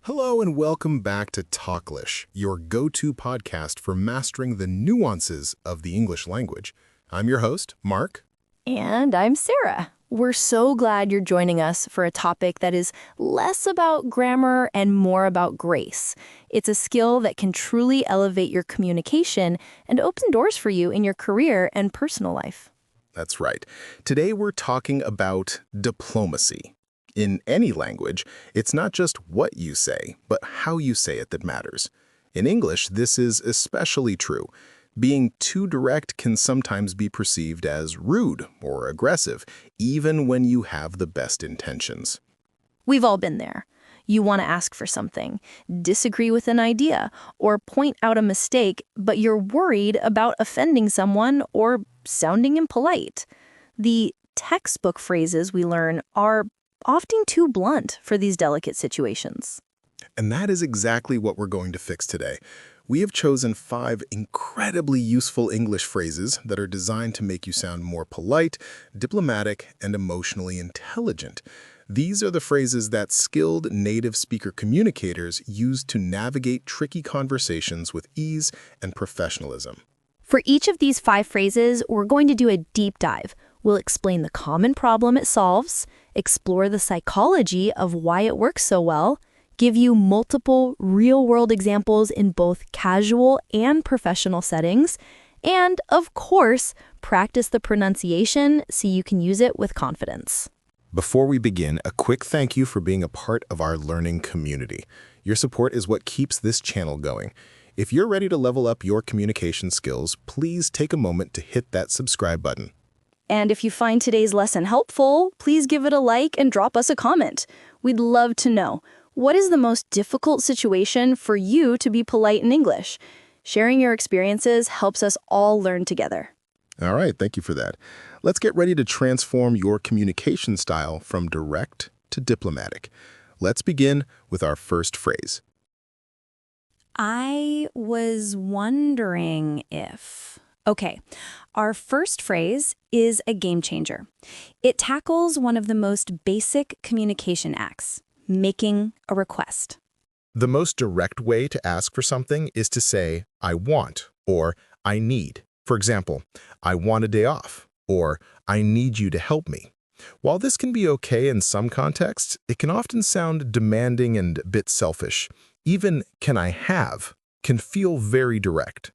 Hello and welcome back to TalkLish, your go-to podcast for mastering the nuances of the English language. I'm your host, Mark. And I'm Sarah. We're so glad you're joining us for a topic that is less about grammar and more about grace. It's a skill that can truly elevate your communication and open doors for you in your career and personal life. That's right. Today we're talking about diplomacy. In any language, it's not just what you say, but how you say it that matters. In English, this is especially true. Being too direct can sometimes be perceived as rude or aggressive, even when you have the best intentions. We've all been there. You want to ask for something, disagree with an idea, or point out a mistake, but you're worried about offending someone or sounding impolite. The textbook phrases we learn are often too blunt for these delicate situations. And that is exactly what we're going to fix today. We have chosen 5 incredibly useful English phrases that are designed to make you sound more polite, diplomatic, and emotionally intelligent. These are the phrases that skilled native speaker communicators use to navigate tricky conversations with ease and professionalism. For each of these 5 phrases, we're going to do a deep dive. We'll explain the common problem it solves, explore the psychology of why it works so well, give you multiple real-world examples in both casual and professional settings, and, of course, practice the pronunciation so you can use it with confidence. Before we begin, a quick thank you for being a part of our learning community. Your support is what keeps this channel going. If you're ready to level up your communication skills, please take a moment to hit that subscribe button. And if you find today's lesson helpful, please give it a like and drop us a comment. We'd love to know, what is the most difficult situation for you to be polite in English? Sharing your experiences helps us all learn together. All right, thank you for that. Let's get ready to transform your communication style from direct to diplomatic. Let's begin with our first phrase. I was wondering if... Okay, our first phrase is a game changer. It tackles one of the most basic communication acts, making a request. The most direct way to ask for something is to say, I want, or I need. For example, I want a day off, or I need you to help me. While this can be okay in some contexts, it can often sound demanding and a bit selfish. Even can I have can feel very direct.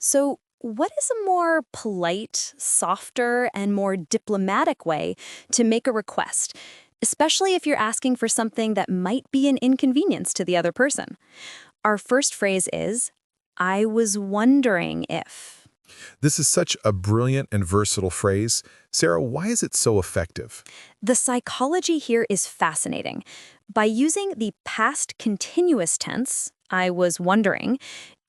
So, what is a more polite, softer, and more diplomatic way to make a request, especially if you're asking for something that might be an inconvenience to the other person? Our first phrase is, I was wondering if. This is such a brilliant and versatile phrase. Sarah, why is it so effective? The psychology here is fascinating. By using the past continuous tense, I was wondering,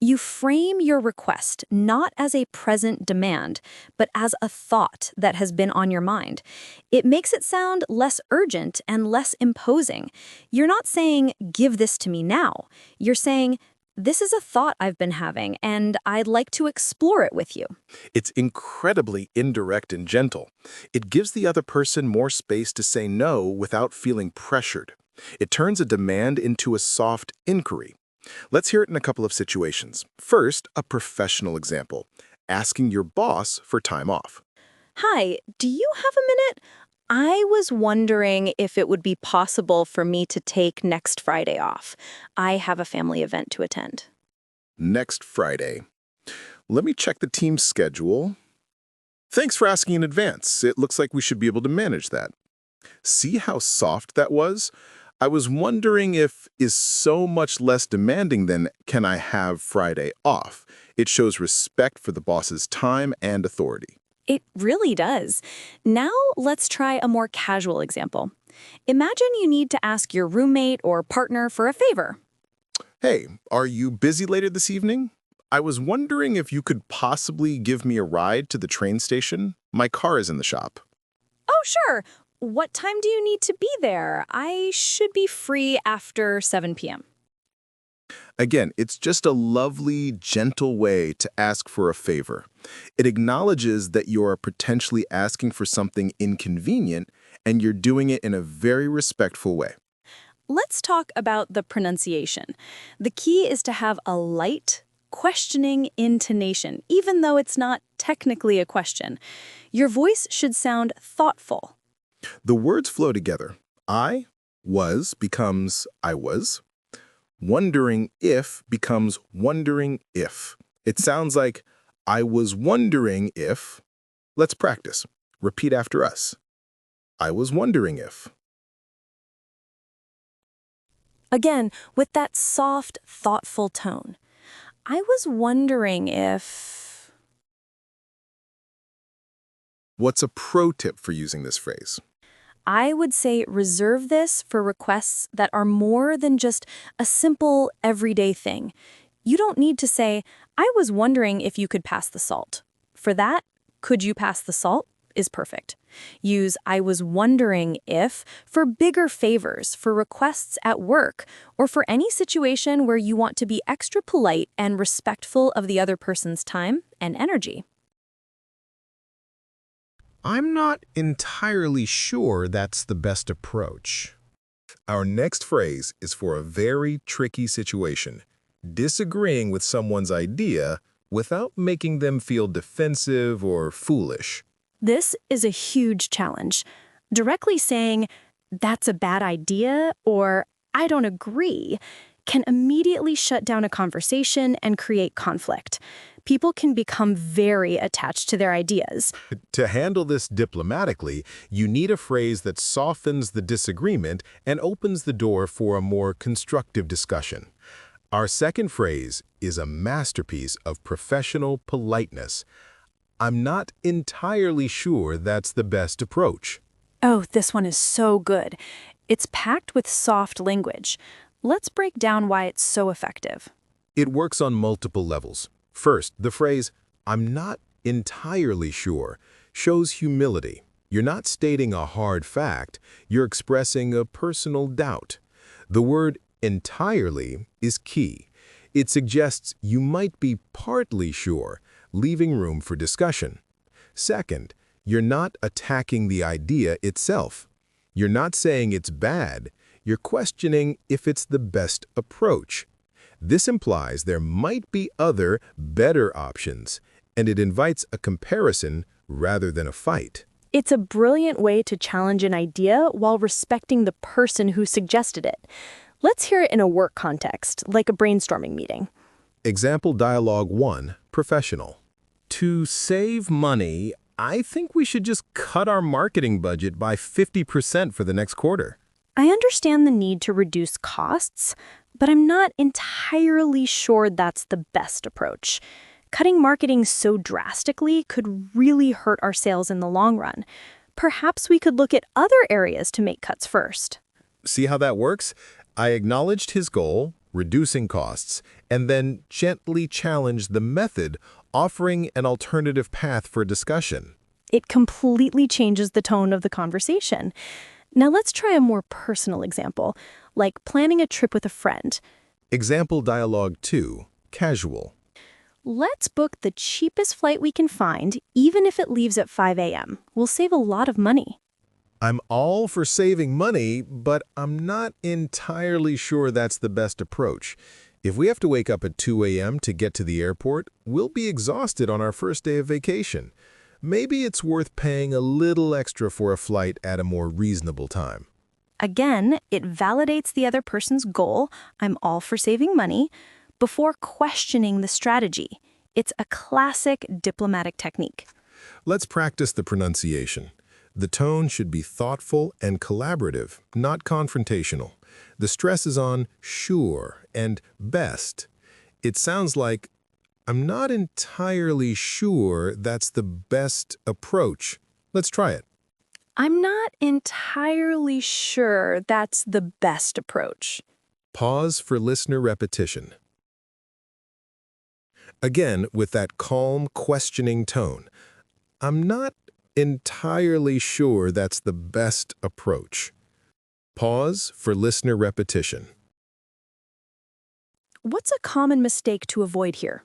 you frame your request not as a present demand, but as a thought that has been on your mind. It makes it sound less urgent and less imposing. You're not saying, give this to me now. You're saying, this is a thought I've been having, and I'd like to explore it with you. It's incredibly indirect and gentle. It gives the other person more space to say no without feeling pressured. It turns a demand into a soft inquiry. Let's hear it in a couple of situations. First, a professional example, asking your boss for time off. Hi, do you have a minute? I was wondering if it would be possible for me to take next Friday off. I have a family event to attend. Next Friday. Let me check the team's schedule. Thanks for asking in advance. It looks like we should be able to manage that. See how soft that was? I was wondering if is so much less demanding than can I have Friday off. It shows respect for the boss's time and authority. It really does. Now let's try a more casual example. Imagine you need to ask your roommate or partner for a favor. Hey, are you busy later this evening? I was wondering if you could possibly give me a ride to the train station. My car is in the shop. Oh, sure. What time do you need to be there? I should be free after 7 p.m. Again, it's just a lovely, gentle way to ask for a favor. It acknowledges that you're potentially asking for something inconvenient, and you're doing it in a very respectful way. Let's talk about the pronunciation. The key is to have a light, questioning intonation, even though it's not technically a question. Your voice should sound thoughtful. The words flow together. I was becomes I was. Wondering if becomes wondering if. It sounds like I was wondering if. Let's practice. Repeat after us. I was wondering if. Again, with that soft, thoughtful tone. I was wondering if... What's a pro tip for using this phrase? I would say reserve this for requests that are more than just a simple, everyday thing. You don't need to say, I was wondering if you could pass the salt. For that, could you pass the salt is perfect. Use I was wondering if for bigger favors, for requests at work, or for any situation where you want to be extra polite and respectful of the other person's time and energy. I'm not entirely sure that's the best approach. Our next phrase is for a very tricky situation, disagreeing with someone's idea without making them feel defensive or foolish. This is a huge challenge. Directly saying, that's a bad idea, or I don't agree, can immediately shut down a conversation and create conflict. People can become very attached to their ideas. To handle this diplomatically, you need a phrase that softens the disagreement and opens the door for a more constructive discussion. Our second phrase is a masterpiece of professional politeness. I'm not entirely sure that's the best approach. Oh, this one is so good. It's packed with soft language. Let's break down why it's so effective. It works on multiple levels. First, the phrase, I'm not entirely sure, shows humility. You're not stating a hard fact, you're expressing a personal doubt. The word entirely is key. It suggests you might be partly sure, leaving room for discussion. Second, you're not attacking the idea itself. You're not saying it's bad, you're questioning if it's the best approach. This implies there might be other, better options, and it invites a comparison rather than a fight. It's a brilliant way to challenge an idea while respecting the person who suggested it. Let's hear it in a work context, like a brainstorming meeting. Example Dialogue 1, Professional. To save money, I think we should just cut our marketing budget by 50% for the next quarter. I understand the need to reduce costs, but I'm not entirely sure that's the best approach. Cutting marketing so drastically could really hurt our sales in the long run. Perhaps we could look at other areas to make cuts first. See how that works? I acknowledged his goal, reducing costs, and then gently challenged the method, offering an alternative path for discussion. It completely changes the tone of the conversation. Now let's try a more personal example, like planning a trip with a friend. Example Dialogue 2, Casual. Let's book the cheapest flight we can find, even if it leaves at 5 a.m. We'll save a lot of money. I'm all for saving money, but I'm not entirely sure that's the best approach. If we have to wake up at 2 a.m. to get to the airport, we'll be exhausted on our first day of vacation. Maybe it's worth paying a little extra for a flight at a more reasonable time. Again, it validates the other person's goal, I'm all for saving money, before questioning the strategy. It's a classic diplomatic technique. Let's practice the pronunciation. The tone should be thoughtful and collaborative, not confrontational. The stress is on sure and best. It sounds like, I'm not entirely sure that's the best approach. Let's try it. I'm not entirely sure that's the best approach. Pause for listener repetition. Again, with that calm, questioning tone. I'm not entirely sure that's the best approach. Pause for listener repetition. What's a common mistake to avoid here?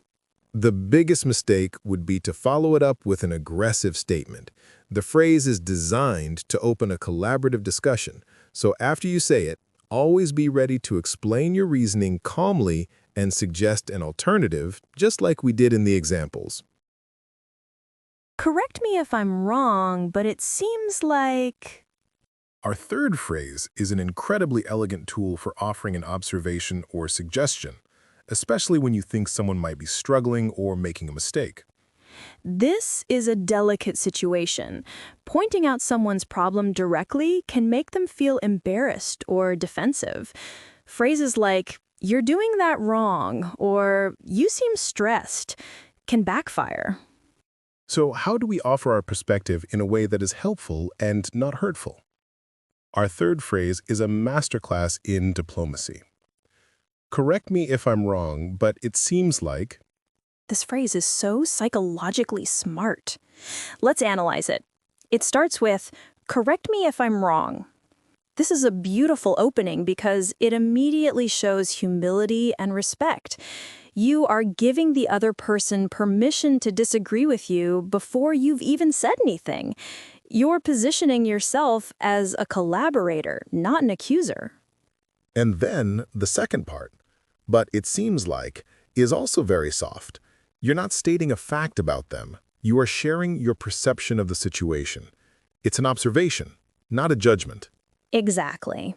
The biggest mistake would be to follow it up with an aggressive statement. The phrase is designed to open a collaborative discussion, so after you say it, Always be ready to explain your reasoning calmly and suggest an alternative, just like we did in the examples. Correct me if I'm wrong, but it seems like... Our third phrase is an incredibly elegant tool for offering an observation or suggestion, especially when you think someone might be struggling or making a mistake. This is a delicate situation. Pointing out someone's problem directly can make them feel embarrassed or defensive. Phrases like, "You're doing that wrong," or "You seem stressed," can backfire. So how do we offer our perspective in a way that is helpful and not hurtful? Our third phrase is a masterclass in diplomacy. Correct me if I'm wrong, but it seems like... This phrase is so psychologically smart. Let's analyze it. It starts with, "Correct me if I'm wrong." This is a beautiful opening because it immediately shows humility and respect. You are giving the other person permission to disagree with you before you've even said anything. You're positioning yourself as a collaborator, not an accuser. And then the second part, but it seems like, is also very soft. You're not stating a fact about them. You are sharing your perception of the situation. It's an observation, not a judgment. Exactly.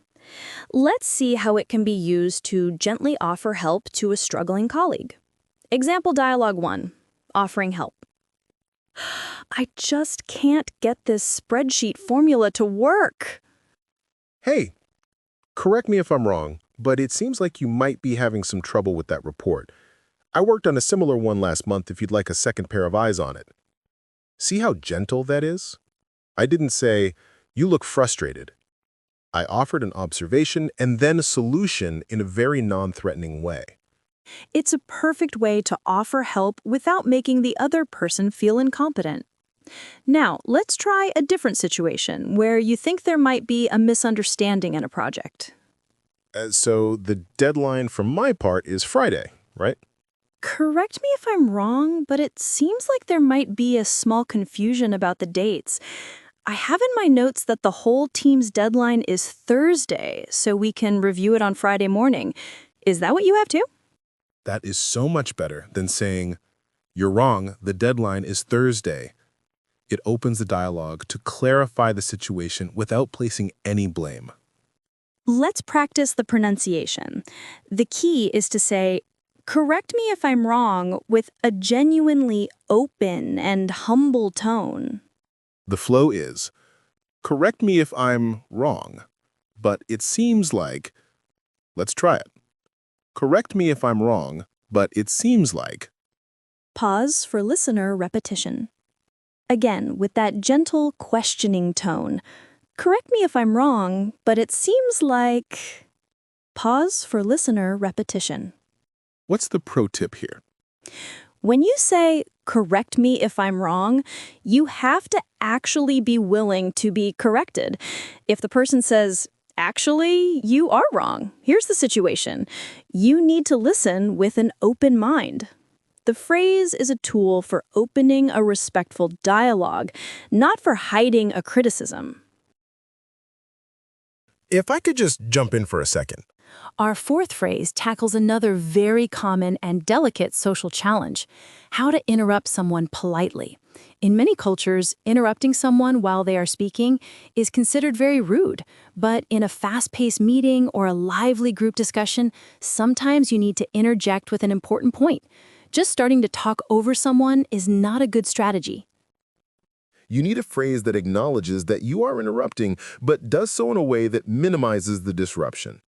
Let's see how it can be used to gently offer help to a struggling colleague. Example dialogue 1, offering help. "I just can't get this spreadsheet formula to work." Hey, correct me if I'm wrong, but it seems like you might be having some trouble with that report. I worked on a similar one last month if you'd like a second pair of eyes on it. See how gentle that is? I didn't say, "You look frustrated." I offered an observation and then a solution in a very non-threatening way. It's a perfect way to offer help without making the other person feel incompetent. Now, let's try a different situation where you think there might be a misunderstanding in a project. So the deadline from my part is Friday, right? Correct me if I'm wrong, but it seems like there might be a small confusion about the dates. I have in my notes that the whole team's deadline is Thursday, so we can review it on Friday morning. Is that what you have too? That is so much better than saying, "You're wrong, the deadline is Thursday." It opens the dialogue to clarify the situation without placing any blame. Let's practice the pronunciation. The key is to say, "Correct me if I'm wrong," with a genuinely open and humble tone. The flow is, "Correct me if I'm wrong, but it seems like..." Let's try it. "Correct me if I'm wrong, but it seems like..." Pause for listener repetition. Again, with that gentle, questioning tone. "Correct me if I'm wrong, but it seems like..." Pause for listener repetition. What's the pro tip here? When you say, "Correct me if I'm wrong," you have to actually be willing to be corrected. If the person says, "Actually, you are wrong. Here's the situation," you need to listen with an open mind. The phrase is a tool for opening a respectful dialogue, not for hiding a criticism. If I could just jump in for a second. Our fourth phrase tackles another very common and delicate social challenge: how to interrupt someone politely. In many cultures, interrupting someone while they are speaking is considered very rude, but in a fast-paced meeting or a lively group discussion, sometimes you need to interject with an important point. Just starting to talk over someone is not a good strategy. You need a phrase that acknowledges that you are interrupting, but does so in a way that minimizes the disruption.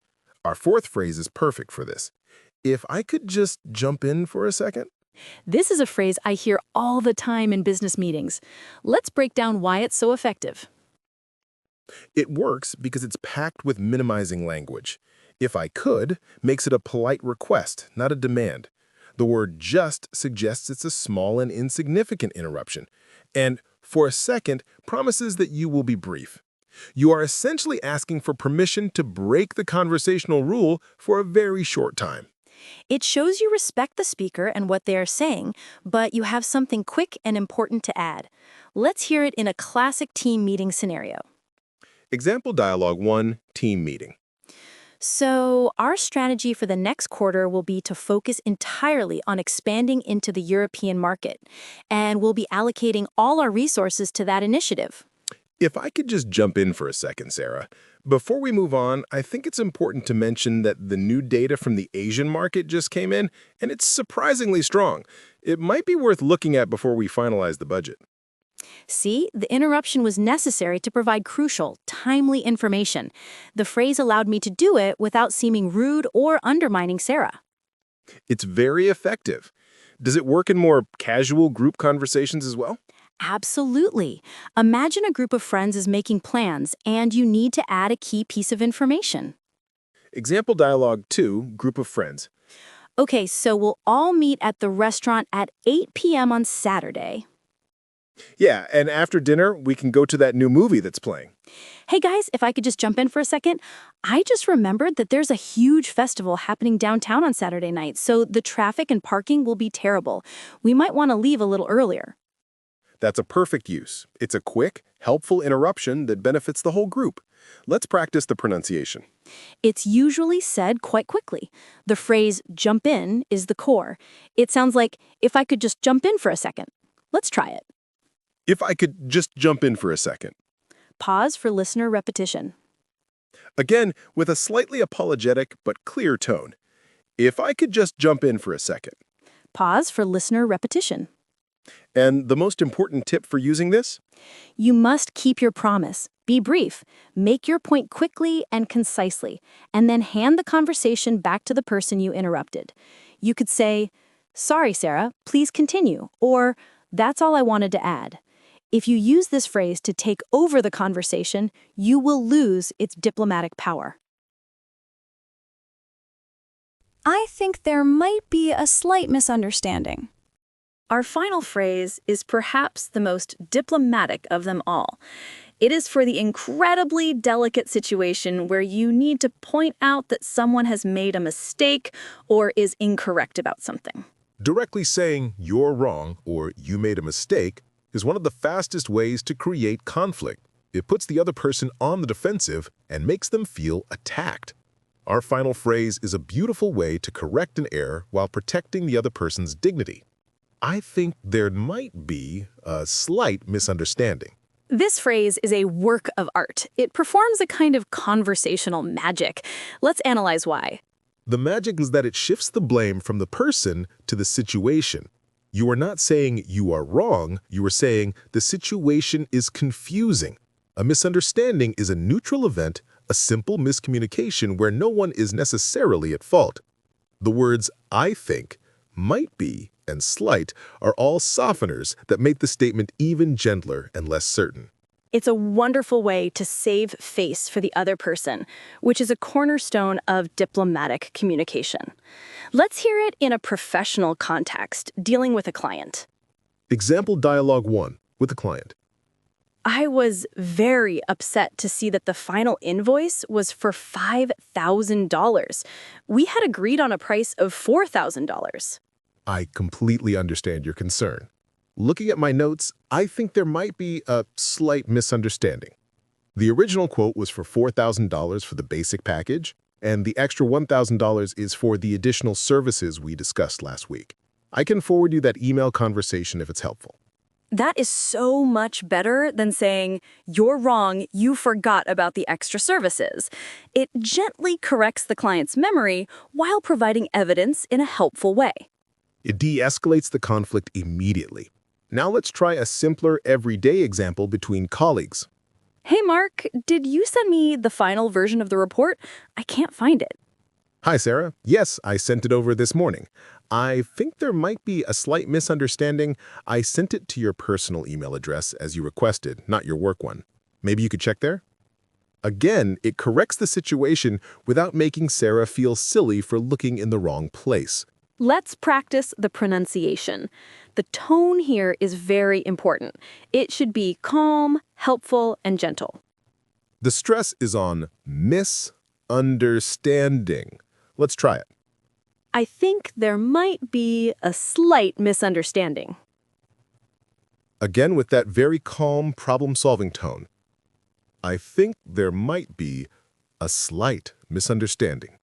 Our fourth phrase is perfect for this. If I could just jump in for a second. This is a phrase I hear all the time in business meetings. Let's break down why it's so effective. It works because it's packed with minimizing language. "If I could" makes it a polite request, not a demand. The word "just" suggests it's a small and insignificant interruption. And "for a second" promises that you will be brief. You are essentially asking for permission to break the conversational rule for a very short time. It shows you respect the speaker and what they are saying, but you have something quick and important to add. Let's hear it in a classic team meeting scenario. Example dialogue 1, team meeting. So, our strategy for the next quarter will be to focus entirely on expanding into the European market, and we'll be allocating all our resources to that initiative. If I could just jump in for a second, Sarah. Before we move on, I think it's important to mention that the new data from the Asian market just came in, and it's surprisingly strong. It might be worth looking at before we finalize the budget. See, the interruption was necessary to provide crucial, timely information. The phrase allowed me to do it without seeming rude or undermining Sarah. It's very effective. Does it work in more casual group conversations as well? Absolutely. Imagine a group of friends is making plans, and you need to add a key piece of information. Example dialogue 2, group of friends. Okay, so we'll all meet at the restaurant at 8 p.m. on Saturday. Yeah, and after dinner, we can go to that new movie that's playing. Hey guys, if I could just jump in for a second, I just remembered that there's a huge festival happening downtown on Saturday night, so the traffic and parking will be terrible. We might want to leave a little earlier. That's a perfect use. It's a quick, helpful interruption that benefits the whole group. Let's practice the pronunciation. It's usually said quite quickly. The phrase jump in is the core. It sounds like, if I could just jump in for a second. Let's try it. If I could just jump in for a second. Pause for listener repetition. Again, with a slightly apologetic but clear tone. If I could just jump in for a second. Pause for listener repetition. And the most important tip for using this? You must keep your promise. Be brief. Make your point quickly and concisely, and then hand the conversation back to the person you interrupted. You could say, "Sorry, Sarah, please continue," or "That's all I wanted to add." If you use this phrase to take over the conversation, you will lose its diplomatic power. I think there might be a slight misunderstanding. Our final phrase is perhaps the most diplomatic of them all. It is for the incredibly delicate situation where you need to point out that someone has made a mistake or is incorrect about something. Directly saying "you're wrong" or "you made a mistake" is one of the fastest ways to create conflict. It puts the other person on the defensive and makes them feel attacked. Our final phrase is a beautiful way to correct an error while protecting the other person's dignity. I think there might be a slight misunderstanding. This phrase is a work of art. It performs a kind of conversational magic. Let's analyze why. The magic is that it shifts the blame from the person to the situation. You are not saying you are wrong, you are saying the situation is confusing. A misunderstanding is a neutral event, a simple miscommunication where no one is necessarily at fault. The words "I think," "might be," and "slight" are all softeners that make the statement even gentler and less certain. It's a wonderful way to save face for the other person, which is a cornerstone of diplomatic communication. Let's hear it in a professional context, dealing with a client. Example dialogue 1 with the client. I was very upset to see that the final invoice was for $5,000. We had agreed on a price of $4,000. I completely understand your concern. Looking at my notes, I think there might be a slight misunderstanding. The original quote was for $4,000 for the basic package, and the extra $1,000 is for the additional services we discussed last week. I can forward you that email conversation if it's helpful. That is so much better than saying, "You're wrong, you forgot about the extra services." It gently corrects the client's memory while providing evidence in a helpful way. It de-escalates the conflict immediately. Now let's try a simpler everyday example between colleagues. Hey Mark, did you send me the final version of the report? I can't find it. Hi, Sarah. Yes, I sent it over this morning. I think there might be a slight misunderstanding. I sent it to your personal email address as you requested, not your work one. Maybe you could check there? Again, it corrects the situation without making Sarah feel silly for looking in the wrong place. Let's practice the pronunciation. The tone here is very important. It should be calm, helpful, and gentle. The stress is on misunderstanding. Let's try it. I think there might be a slight misunderstanding. Again, with that very calm, problem-solving tone. I think there might be a slight misunderstanding.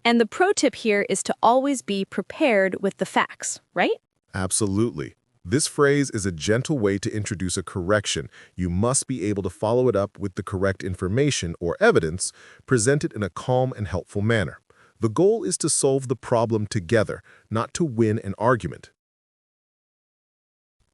And the pro tip here is to always be prepared with the facts, right? Absolutely. This phrase is a gentle way to introduce a correction. You must be able to follow it up with the correct information or evidence presented in a calm and helpful manner. The goal is to solve the problem together, not to win an argument.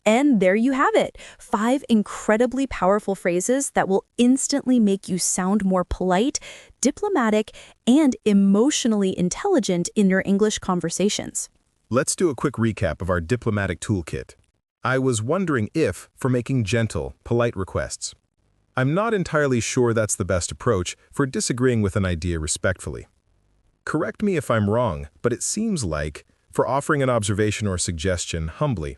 And there you have it, 5 incredibly powerful phrases that will instantly make you sound more polite, diplomatic, and emotionally intelligent in your English conversations. Let's do a quick recap of our diplomatic toolkit. I was wondering if, for making gentle, polite requests. I'm not entirely sure that's the best approach for disagreeing with an idea respectfully. Correct me if I'm wrong, but it seems like, for offering an observation or suggestion humbly,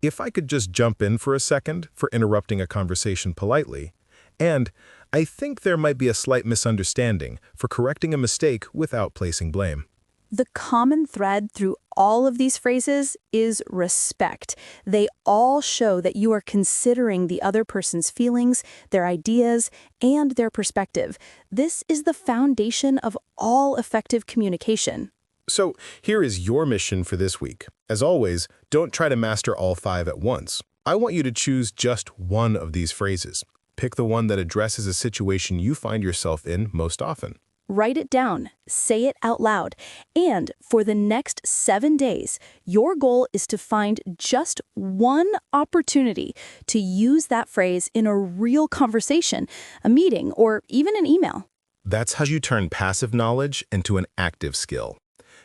if I could just jump in for a second for interrupting a conversation politely, and I think there might be a slight misunderstanding for correcting a mistake without placing blame. The common thread through all of these phrases is respect. They all show that you are considering the other person's feelings, their ideas, and their perspective. This is the foundation of all effective communication. So here is your mission for this week. As always, don't try to master all 5 at once. I want you to choose just one of these phrases. Pick the one that addresses a situation you find yourself in most often. Write it down, say it out loud, and for the next 7 days, your goal is to find just one opportunity to use that phrase in a real conversation, a meeting, or even an email. That's how you turn passive knowledge into an active skill.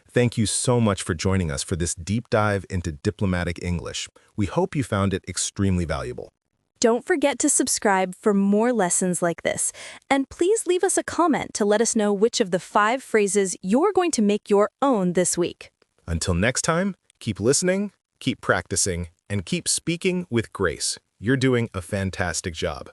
Thank you so much for joining us for this deep dive into diplomatic English. We hope you found it extremely valuable. Don't forget to subscribe for more lessons like this. And please leave us a comment to let us know which of the 5 phrases you're going to make your own this week. Until next time, keep listening, keep practicing, and keep speaking with grace. You're doing a fantastic job.